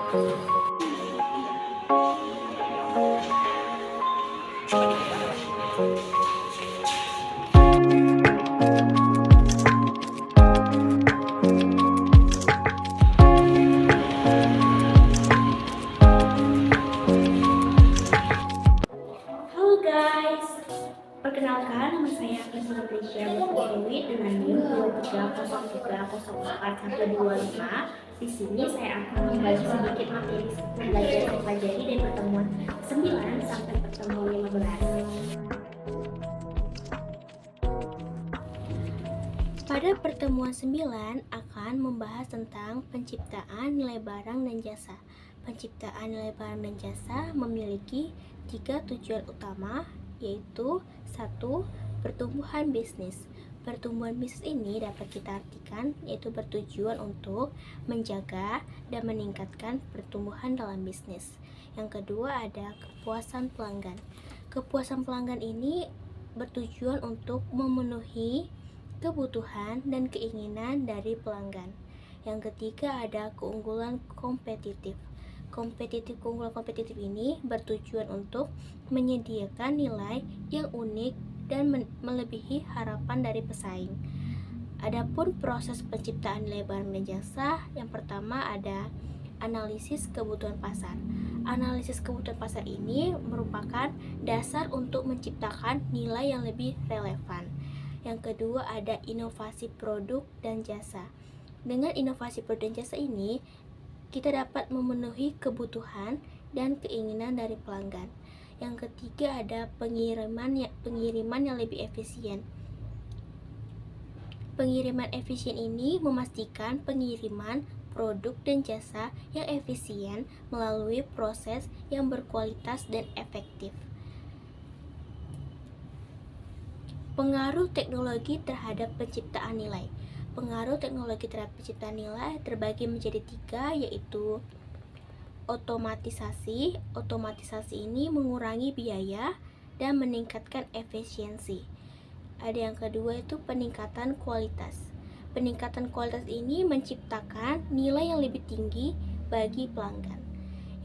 Halo guys, perkenalkan nama saya Krisna Prisya Dewi dengan NIM 230304125. Di sini saya akan membahas sedikit materi belajar saya pelajari dari pertemuan 9 sampai pertemuan 15. Pada pertemuan 9 akan membahas tentang penciptaan nilai barang dan jasa. Penciptaan nilai barang dan jasa memiliki 3 tujuan utama, yaitu 1. Pertumbuhan bisnis. Pertumbuhan bisnis ini dapat kita artikan yaitu bertujuan untuk menjaga dan meningkatkan pertumbuhan dalam bisnis. Yang kedua ada kepuasan pelanggan. Kepuasan pelanggan ini bertujuan untuk memenuhi kebutuhan dan keinginan dari pelanggan. Yang ketiga ada keunggulan kompetitif. Keunggulan kompetitif ini bertujuan untuk menyediakan nilai yang unik dan melebihi harapan dari pesaing. Adapun proses penciptaan nilai barang dan jasa, yang pertama ada analisis kebutuhan pasar. Analisis kebutuhan pasar ini merupakan dasar untuk menciptakan nilai yang lebih relevan. Yang kedua ada inovasi produk dan jasa. Dengan inovasi produk dan jasa ini, kita dapat memenuhi kebutuhan dan keinginan dari pelanggan. Yang ketiga ada pengiriman yang lebih efisien. Pengiriman efisien ini memastikan pengiriman produk dan jasa yang efisien melalui proses yang berkualitas dan efektif. Pengaruh teknologi terhadap penciptaan nilai. Pengaruh teknologi terhadap penciptaan nilai terbagi menjadi 3, yaitu otomatisasi. Otomatisasi ini mengurangi biaya dan meningkatkan efisiensi. Ada yang kedua itu peningkatan kualitas. Peningkatan kualitas ini menciptakan nilai yang lebih tinggi bagi pelanggan.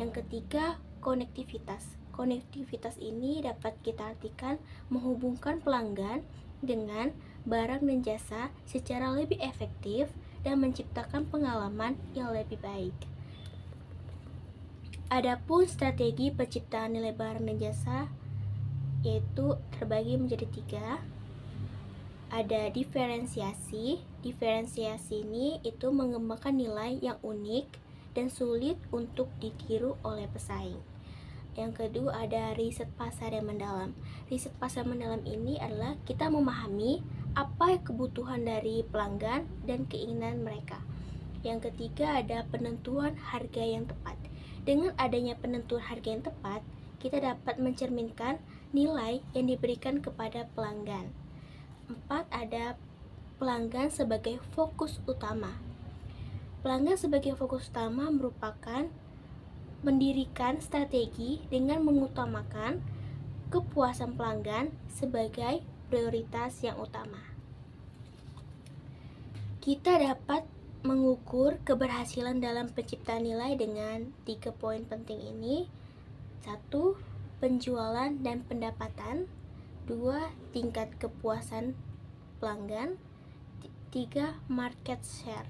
Yang ketiga, konektivitas. Konektivitas ini dapat kita artikan menghubungkan pelanggan dengan barang dan jasa secara lebih efektif dan menciptakan pengalaman yang lebih baik. Adapun strategi penciptaan nilai barang dan jasa yaitu terbagi menjadi 3. Ada diferensiasi. Diferensiasi ini itu mengembangkan nilai yang unik dan sulit untuk ditiru oleh pesaing. Yang kedua ada riset pasar yang mendalam. Riset pasar mendalam ini adalah kita memahami apa kebutuhan dari pelanggan dan keinginan mereka. Yang ketiga ada penentuan harga yang tepat. Dengan adanya penentuan harga yang tepat, kita dapat mencerminkan nilai yang diberikan kepada pelanggan. 4. Ada pelanggan sebagai fokus utama. Pelanggan sebagai fokus utama merupakan mendirikan strategi dengan mengutamakan kepuasan pelanggan sebagai prioritas yang utama. Kita dapat mengukur keberhasilan dalam penciptaan nilai dengan 3 poin penting ini. 1. Penjualan dan pendapatan. 2. Tingkat kepuasan pelanggan. 3. Market share.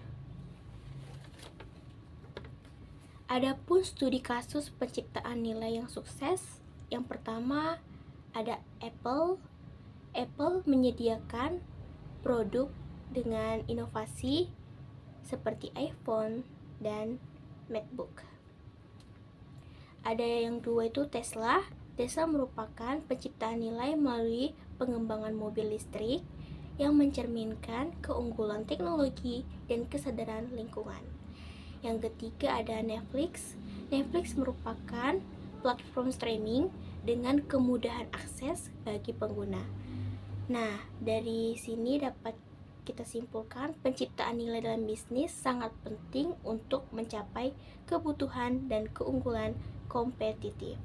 Adapun studi kasus penciptaan nilai yang sukses, yang pertama ada Apple. Apple menyediakan produk dengan inovasi seperti iPhone dan MacBook. Ada yang dua itu Tesla. Tesla merupakan penciptaan nilai melalui pengembangan mobil listrik yang mencerminkan keunggulan teknologi dan kesadaran lingkungan. Yang ketiga ada Netflix. Netflix merupakan platform streaming dengan kemudahan akses bagi pengguna. Nah, dari sini dapat kita simpulkan penciptaan nilai dalam bisnis sangat penting untuk mencapai kebutuhan dan keunggulan kompetitif.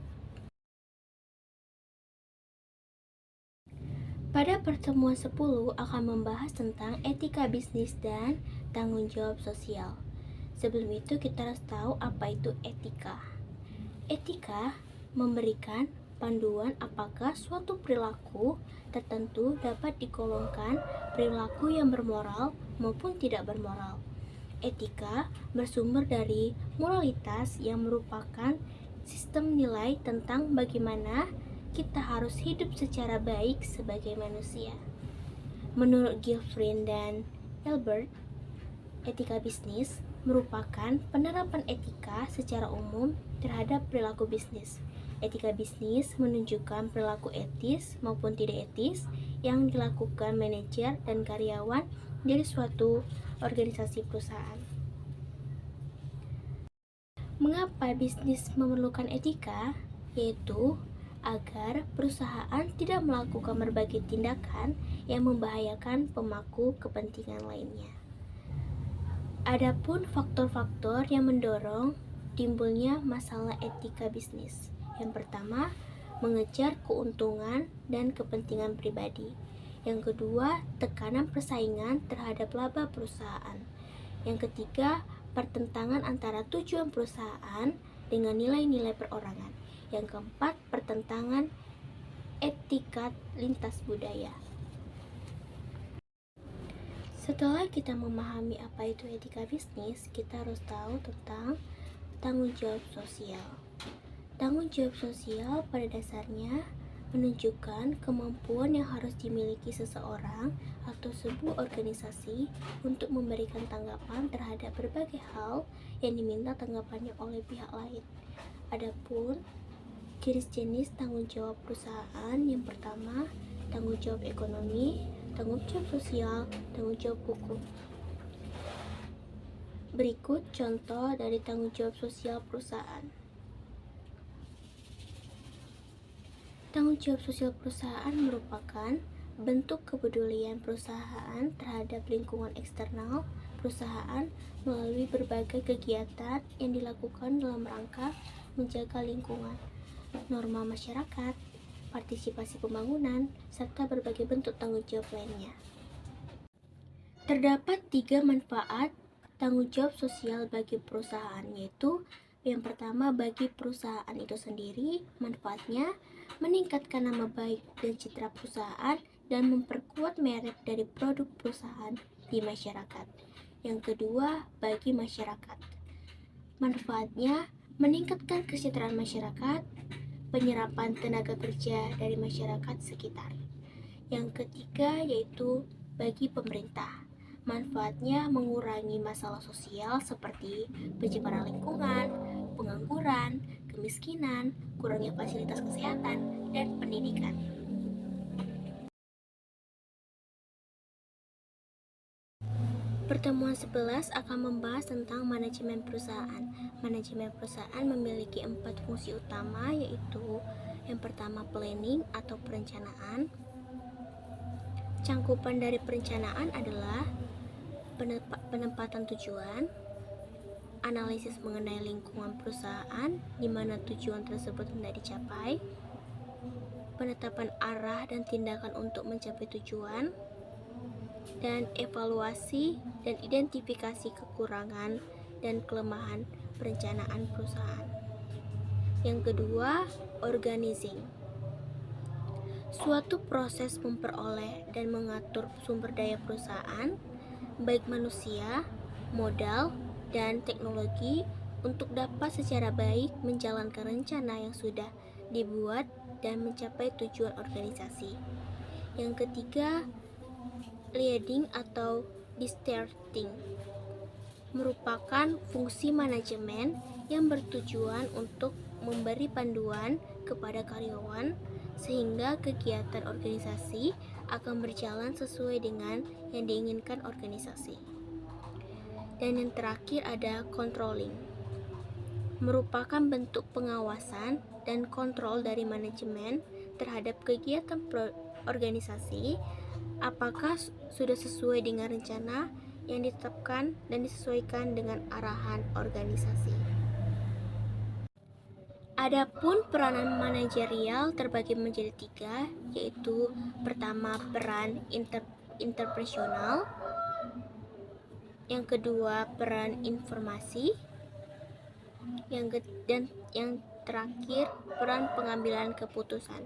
Pada pertemuan 10 akan membahas tentang etika bisnis dan tanggung jawab sosial. Sebelum itu kita harus tahu apa itu etika. Etika memberikan panduan apakah suatu perilaku tertentu dapat digolongkan perilaku yang bermoral maupun tidak bermoral. Etika bersumber dari moralitas yang merupakan sistem nilai tentang bagaimana kita harus hidup secara baik sebagai manusia. Menurut Gilfrin dan Albert, etika bisnis merupakan penerapan etika secara umum terhadap perilaku bisnis. Etika bisnis menunjukkan perilaku etis maupun tidak etis yang dilakukan manajer dan karyawan dari suatu organisasi perusahaan. Mengapa bisnis memerlukan etika? Yaitu agar perusahaan tidak melakukan berbagai tindakan yang membahayakan pemangku kepentingan lainnya. Adapun faktor-faktor yang mendorong timbulnya masalah etika bisnis. Yang pertama, mengejar keuntungan dan kepentingan pribadi. Yang kedua, tekanan persaingan terhadap laba perusahaan. Yang ketiga, pertentangan antara tujuan perusahaan dengan nilai-nilai perorangan. Yang keempat, pertentangan etika lintas budaya. Setelah kita memahami apa itu etika bisnis, kita harus tahu tentang tanggung jawab sosial. Tanggung jawab sosial pada dasarnya menunjukkan kemampuan yang harus dimiliki seseorang atau sebuah organisasi untuk memberikan tanggapan terhadap berbagai hal yang diminta tanggapannya oleh pihak lain. Adapun jenis-jenis tanggung jawab perusahaan, yang pertama, tanggung jawab ekonomi, tanggung jawab sosial, tanggung jawab hukum. Berikut contoh dari tanggung jawab sosial perusahaan. Tanggung jawab sosial perusahaan merupakan bentuk kepedulian perusahaan terhadap lingkungan eksternal perusahaan melalui berbagai kegiatan yang dilakukan dalam rangka menjaga lingkungan, norma masyarakat, partisipasi pembangunan, serta berbagai bentuk tanggung jawab lainnya. Terdapat 3 manfaat tanggung jawab sosial bagi perusahaan, yaitu yang pertama, bagi perusahaan itu sendiri, manfaatnya meningkatkan nama baik dan citra perusahaan dan memperkuat merek dari produk perusahaan di masyarakat. Yang kedua, bagi masyarakat, manfaatnya meningkatkan kesejahteraan masyarakat, penyerapan tenaga kerja dari masyarakat sekitar. Yang ketiga yaitu bagi pemerintah, manfaatnya mengurangi masalah sosial seperti pencemaran lingkungan, pengangguran, kemiskinan, kurangnya fasilitas kesehatan, dan pendidikan. Pertemuan 11 akan membahas tentang manajemen perusahaan. Manajemen perusahaan memiliki 4 fungsi utama, yaitu yang pertama, planning atau perencanaan. Cangkupan dari perencanaan adalah penempatan tujuan, analisis mengenai lingkungan perusahaan di mana tujuan tersebut hendak dicapai, penetapan arah dan tindakan untuk mencapai tujuan, dan evaluasi dan identifikasi kekurangan dan kelemahan perencanaan perusahaan. Yang kedua, organizing. Suatu proses memperoleh dan mengatur sumber daya perusahaan, baik manusia, modal, dan teknologi untuk dapat secara baik menjalankan rencana yang sudah dibuat dan mencapai tujuan organisasi. Yang ketiga, leading atau distarting merupakan fungsi manajemen yang bertujuan untuk memberi panduan kepada karyawan sehingga kegiatan organisasi akan berjalan sesuai dengan yang diinginkan organisasi. Dan yang terakhir ada controlling, merupakan bentuk pengawasan dan kontrol dari manajemen terhadap kegiatan organisasi, apakah sudah sesuai dengan rencana yang ditetapkan dan disesuaikan dengan arahan organisasi. Adapun peranan manajerial terbagi menjadi 3, yaitu pertama, peran interpersonal, Yang kedua, peran informasi. Dan yang terakhir, peran pengambilan keputusan.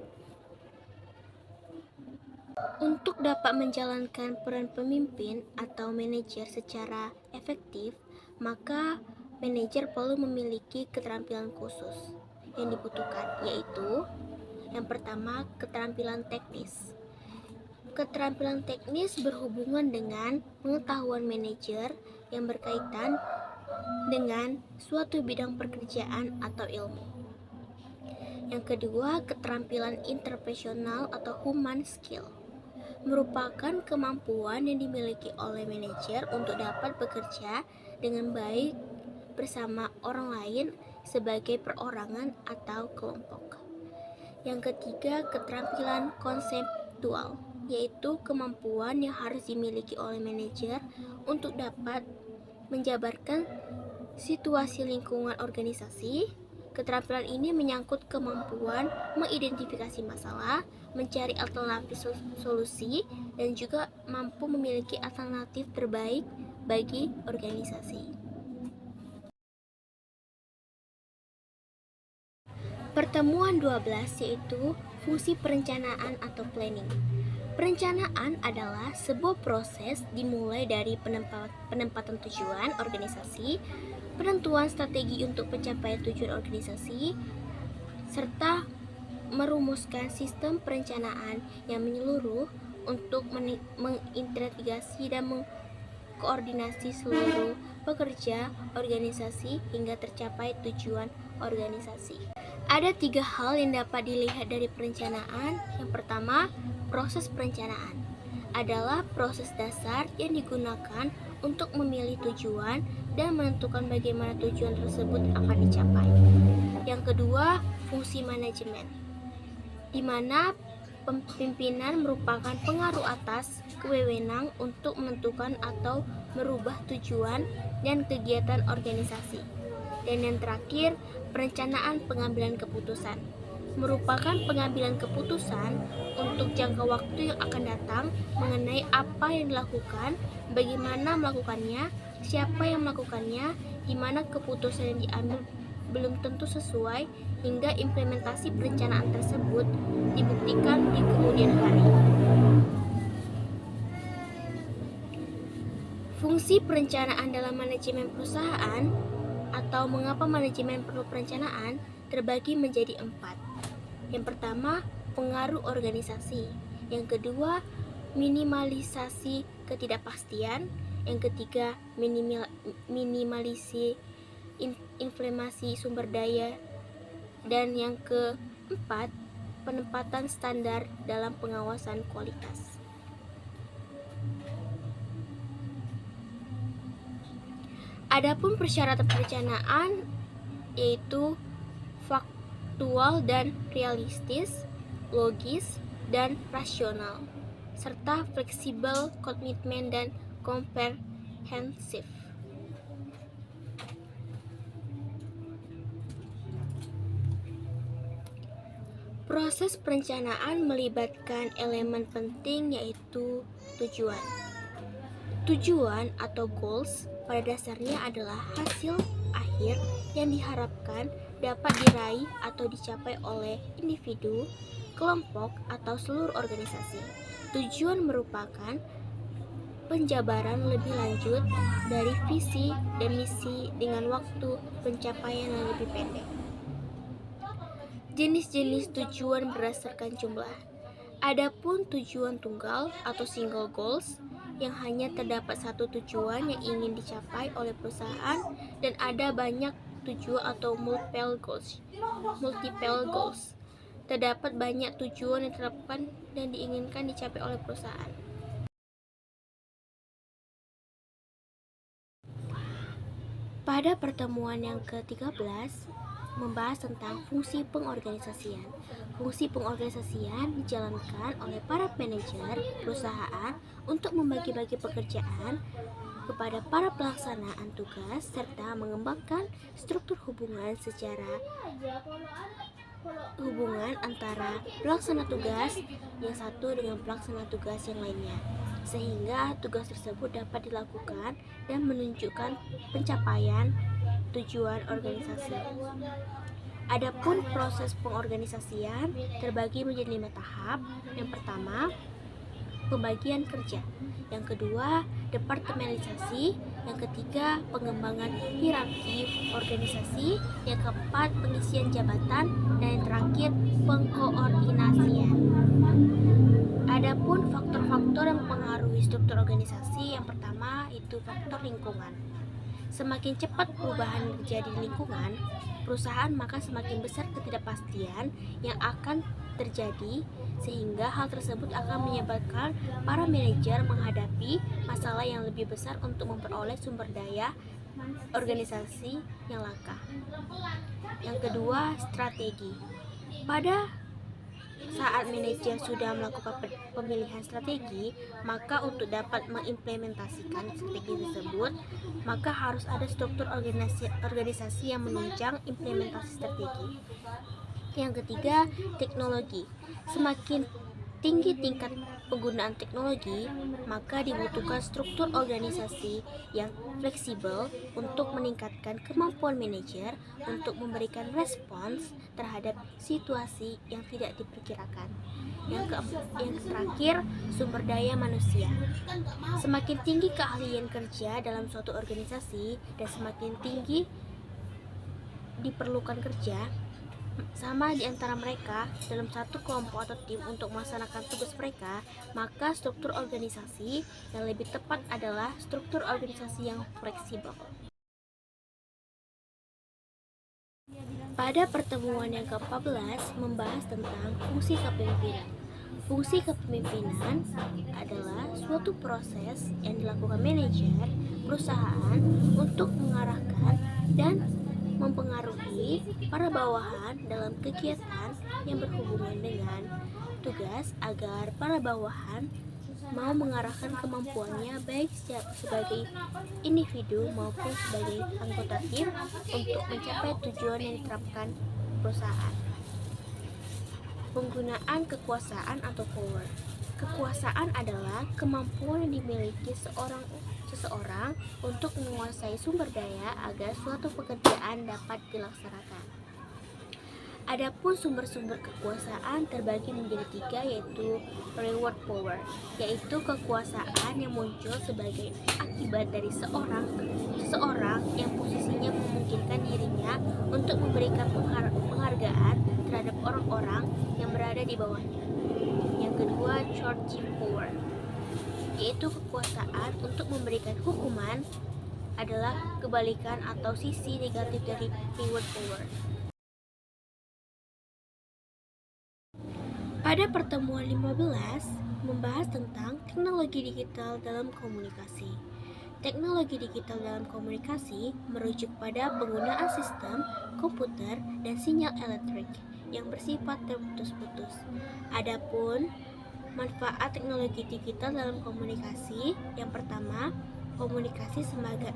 Untuk dapat menjalankan peran pemimpin atau manajer secara efektif, maka manajer perlu memiliki keterampilan khusus yang dibutuhkan, yaitu yang pertama, keterampilan teknis. Keterampilan teknis berhubungan dengan pengetahuan manajer yang berkaitan dengan suatu bidang pekerjaan atau ilmu. Yang kedua, keterampilan interpersonal atau human skill merupakan kemampuan yang dimiliki oleh manajer untuk dapat bekerja dengan baik bersama orang lain sebagai perorangan atau kelompok. Yang ketiga, keterampilan konseptual, yaitu kemampuan yang harus dimiliki oleh manajer untuk dapat menjabarkan situasi lingkungan organisasi. Keterampilan ini menyangkut kemampuan mengidentifikasi masalah, mencari alternatif solusi, dan juga mampu memiliki alternatif terbaik bagi organisasi. Pertemuan 12 yaitu fungsi perencanaan atau planning. Perencanaan adalah sebuah proses dimulai dari penempatan tujuan organisasi, penentuan strategi untuk pencapaian tujuan organisasi, serta merumuskan sistem perencanaan yang menyeluruh untuk mengintegrasi dan mengkoordinasi seluruh pekerja organisasi hingga tercapai tujuan organisasi. Ada 3 hal yang dapat dilihat dari perencanaan. Yang pertama, proses perencanaan adalah proses dasar yang digunakan untuk memilih tujuan dan menentukan bagaimana tujuan tersebut akan dicapai. Yang kedua, fungsi manajemen, di mana pimpinan merupakan pengaruh atas wewenang untuk menentukan atau merubah tujuan dan kegiatan organisasi. Dan yang terakhir, perencanaan pengambilan keputusan merupakan pengambilan keputusan untuk jangka waktu yang akan datang mengenai apa yang dilakukan, bagaimana melakukannya, siapa yang melakukannya, di mana keputusan yang diambil belum tentu sesuai, hingga implementasi perencanaan tersebut dibuktikan di kemudian hari. Fungsi perencanaan dalam manajemen perusahaan atau mengapa manajemen perlu perencanaan terbagi menjadi 4. Yang pertama, pengaruh organisasi. Yang kedua, minimalisasi ketidakpastian. Yang ketiga, minimalisasi inflasi sumber daya. Dan yang keempat, penempatan standar dalam pengawasan kualitas. Adapun persyaratan perencanaan yaitu faktual dan realistis, logis dan rasional, serta fleksibel, komitmen dan komprehensif. Proses perencanaan melibatkan elemen penting yaitu tujuan. Tujuan atau goals pada dasarnya adalah hasil akhir yang diharapkan dapat diraih atau dicapai oleh individu, kelompok, atau seluruh organisasi. Tujuan merupakan penjabaran lebih lanjut dari visi dan misi dengan waktu pencapaian yang lebih pendek. Jenis-jenis tujuan berdasarkan jumlah. Adapun tujuan tunggal atau single goals yang hanya terdapat satu tujuan yang ingin dicapai oleh perusahaan, dan ada banyak tujuan atau multiple goals. Terdapat banyak tujuan yang terapkan dan diinginkan dicapai oleh perusahaan. Pada pertemuan yang ke-13 membahas tentang fungsi pengorganisasian. Fungsi pengorganisasian dijalankan oleh para manajer perusahaan untuk membagi-bagi pekerjaan kepada para pelaksanaan tugas serta mengembangkan struktur hubungan antara pelaksana tugas yang satu dengan pelaksana tugas yang lainnya. sehingga tugas tersebut dapat dilakukan dan menunjukkan pencapaian tujuan organisasi. Adapun proses pengorganisasian terbagi menjadi 5 tahap. Yang pertama, pembagian kerja. Yang kedua, departementalisasi. Yang ketiga, pengembangan hierarki organisasi. Yang keempat, pengisian jabatan. Dan yang terakhir, pengkoordinasian. Adapun faktor-faktor yang mempengaruhi struktur organisasi, yang pertama itu faktor lingkungan. Semakin cepat perubahan terjadi di lingkungan perusahaan, maka semakin besar ketidakpastian yang akan terjadi, sehingga hal tersebut akan menyebabkan para manajer menghadapi masalah yang lebih besar untuk memperoleh sumber daya organisasi yang langka. Yang kedua, strategi. Pada saat manajer sudah melakukan pemilihan strategi, maka untuk dapat mengimplementasikan strategi tersebut, maka harus ada struktur organisasi yang menunjang implementasi strategi. Yang ketiga, teknologi. Semakin tinggi tingkat penggunaan teknologi, maka dibutuhkan struktur organisasi yang fleksibel untuk meningkatkan kemampuan manajer untuk memberikan respons terhadap situasi yang tidak diperkirakan. Yang terakhir, sumber daya manusia. Semakin tinggi keahlian kerja dalam suatu organisasi dan semakin tinggi diperlukan kerja sama di antara mereka dalam satu kelompok atau tim untuk melaksanakan tugas mereka, maka struktur organisasi yang lebih tepat adalah struktur organisasi yang fleksibel. Pada pertemuan yang ke-14 membahas tentang fungsi kepemimpinan. Fungsi kepemimpinan adalah suatu proses yang dilakukan manajer perusahaan untuk mengarahkan dan mempengaruhi para bawahan dalam kegiatan yang berhubungan dengan tugas agar para bawahan mau mengarahkan kemampuannya baik sebagai individu maupun sebagai anggota tim untuk mencapai tujuan yang diterapkan perusahaan. Penggunaan kekuasaan atau power. Kekuasaan adalah kemampuan yang dimiliki seseorang untuk menguasai sumber daya agar suatu pekerjaan dapat dilaksanakan. Adapun sumber-sumber kekuasaan terbagi menjadi 3, yaitu reward power, yaitu kekuasaan yang muncul sebagai akibat dari seseorang yang posisinya memungkinkan dirinya untuk memberikan penghargaan terhadap orang-orang yang berada di bawahnya. Yang kedua, charging power, yaitu kekuasaan untuk memberikan hukuman, adalah kebalikan atau sisi negatif dari reward power. Pada pertemuan 15 membahas tentang teknologi digital dalam komunikasi. Teknologi digital dalam komunikasi merujuk pada penggunaan sistem komputer dan sinyal elektrik yang bersifat terputus-putus. Adapun manfaat teknologi digital dalam komunikasi, yang pertama, komunikasi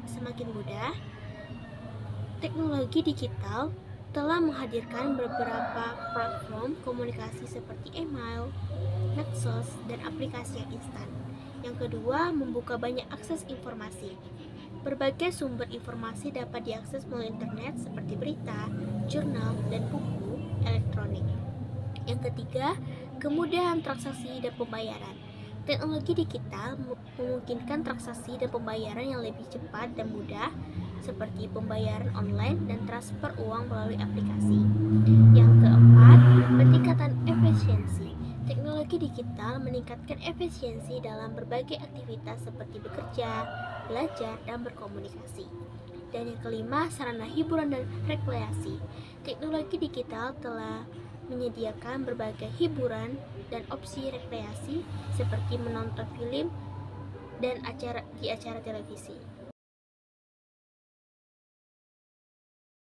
semakin mudah. Teknologi digital telah menghadirkan beberapa platform komunikasi seperti email, medsos, dan aplikasi yang instan. Yang kedua, membuka banyak akses informasi. Berbagai sumber informasi dapat diakses melalui internet seperti berita, jurnal, dan buku elektronik. Yang ketiga, kemudahan transaksi dan pembayaran. Teknologi digital memungkinkan transaksi dan pembayaran yang lebih cepat dan mudah, seperti pembayaran online dan transfer uang melalui aplikasi. Yang keempat, peningkatan efisiensi. Teknologi digital meningkatkan efisiensi dalam berbagai aktivitas seperti bekerja, belajar, dan berkomunikasi. Dan yang kelima, sarana hiburan dan rekreasi. Teknologi digital telah menyediakan berbagai hiburan dan opsi rekreasi seperti menonton film dan acara televisi.